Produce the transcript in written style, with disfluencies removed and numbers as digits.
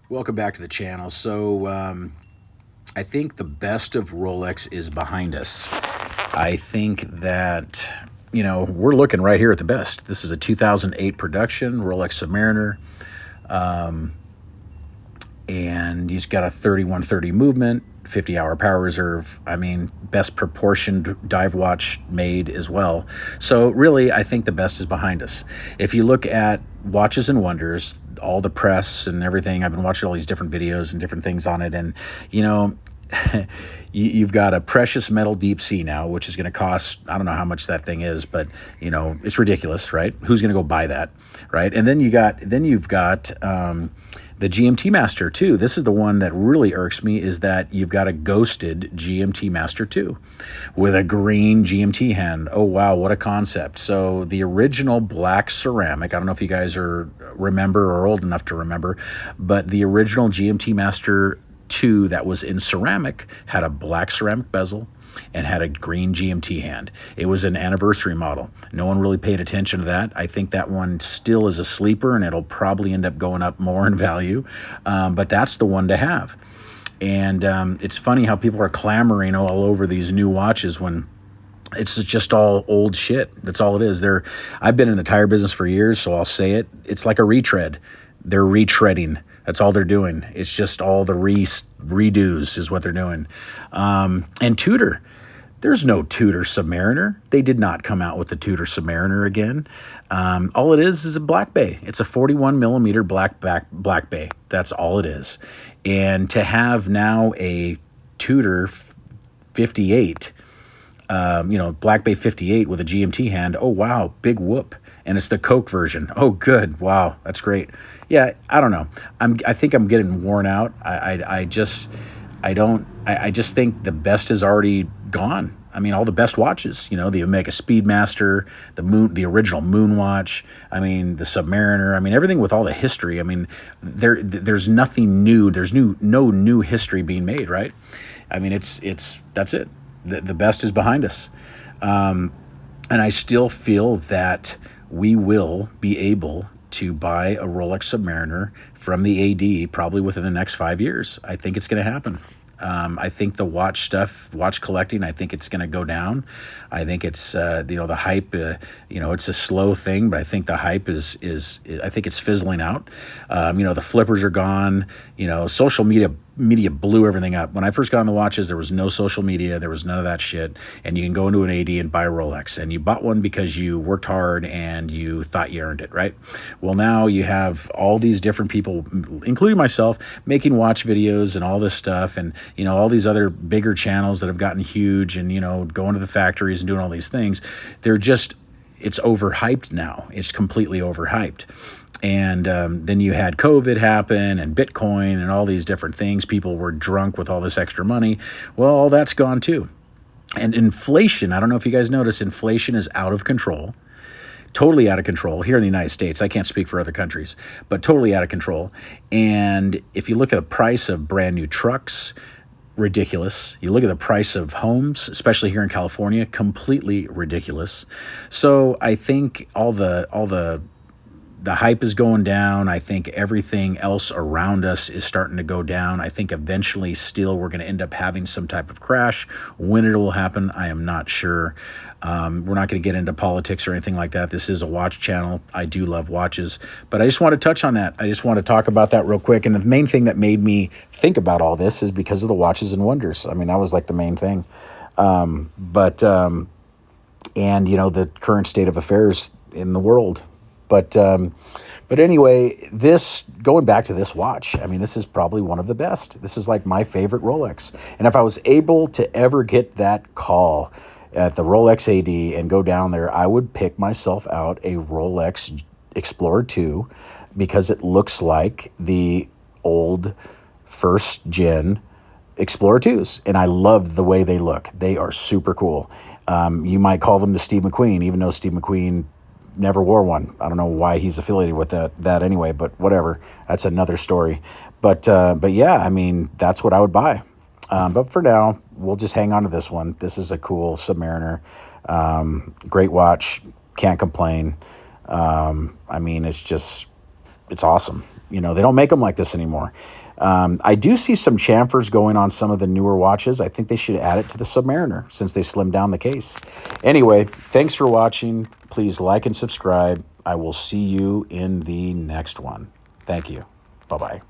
Welcome back to the channel. I think the best of Rolex is behind us. I think that, we're looking right here at the best. This is a 2008 production, Rolex Submariner, and he's got a 3130 movement, 50-hour power reserve. I mean, best proportioned dive watch made as well. So really, I think the best is behind us. If you look at Watches and Wonders, all the press and everything, I've been watching all these different videos and different things on it, and you've got a precious metal deep sea now, which is going to cost, I don't know how much that thing is, but it's ridiculous, right? Who's going to go buy that, right? And then you've got the GMT Master 2. This is the one that really irks me, is that you've got a ghosted GMT Master 2 with a green GMT hand. Oh, wow, what a concept. So the original black ceramic, I don't know if you guys remember or old enough to remember, but the original GMT Master 2 that was in ceramic had a black ceramic bezel and had a green GMT hand. It was an anniversary model. No one really paid attention to that. I think that one still is a sleeper, and it'll probably end up going up more in value. But that's the one to have. And it's funny how people are clamoring all over these new watches when it's just all old shit. That's all it is. I've been in the tire business for years, so I'll say it. It's like a retread. They're retreading. That's all they're doing. It's just all the redos is what they're doing. And Tudor, there's no Tudor Submariner. They did not come out with the Tudor Submariner again. All it is a black bay. It's a 41 millimeter black bay. That's all it is. And to have now a Tudor 58, Black Bay 58 with a GMT hand. Oh, wow, big whoop. And it's the Coke version. Oh, good. Wow, that's great. Yeah, I don't know. I think I'm getting worn out. I just think the best is already gone. I mean, all the best watches, the Omega Speedmaster, the original Moon watch. I mean, the Submariner. I mean, everything with all the history. I mean, there's nothing new. There's no new history being made, right? I mean, that's it. The best is behind us. And I still feel that we will be able to buy a Rolex Submariner from the AD probably within the next 5 years. I think it's going to happen. I think the watch collecting, I think it's going to go down. I think it's, the hype, it's a slow thing, but I think the hype I think it's fizzling out. The flippers are gone. Social media blew everything up. When I first got on the watches, there was no social media. There was none of that shit. And you can go into an AD and buy a Rolex. And you bought one because you worked hard and you thought you earned it, right? Well, now you have all these different people, including myself, making watch videos and all this stuff. And, all these other bigger channels that have gotten huge and, going to the factories and doing all these things. It's overhyped now. It's completely overhyped. And then you had COVID happen and Bitcoin and all these different things. People were drunk with all this extra money. Well, all that's gone too. And inflation, I don't know if you guys notice, inflation is out of control. Totally out of control here in the United States. I can't speak for other countries, but totally out of control. And if you look at the price of brand new trucks, ridiculous. You look at the price of homes, especially here in California, completely ridiculous. So I think all the hype is going down. I think everything else around us is starting to go down. I think eventually still we're going to end up having some type of crash. When it will happen, I am not sure. We're not going to get into politics or anything like that. This is a watch channel. I do love watches, but I just want to touch on that. I just want to talk about that real quick. And the main thing that made me think about all this is because of the Watches and Wonders. I mean, that was like the main thing. And the current state of affairs in the world. But anyway, going back to this watch, I mean, this is probably one of the best. This is like my favorite Rolex. And if I was able to ever get that call at the Rolex AD and go down there, I would pick myself out a Rolex Explorer 2 because it looks like the old first gen Explorer 2s. And I love the way they look. They are super cool. You might call them the Steve McQueen, even though Steve McQueen never wore one. I don't know why he's affiliated with that anyway, but whatever. That's another story. But yeah, I mean, that's what I would buy. But for now, we'll just hang on to this one. This is a cool Submariner. Great watch. Can't complain. I mean, it's awesome. You know, they don't make them like this anymore. I do see some chamfers going on some of the newer watches. I think they should add it to the Submariner since they slimmed down the case. Anyway, thanks for watching. Please like and subscribe. I will see you in the next one. Thank you. Bye-bye.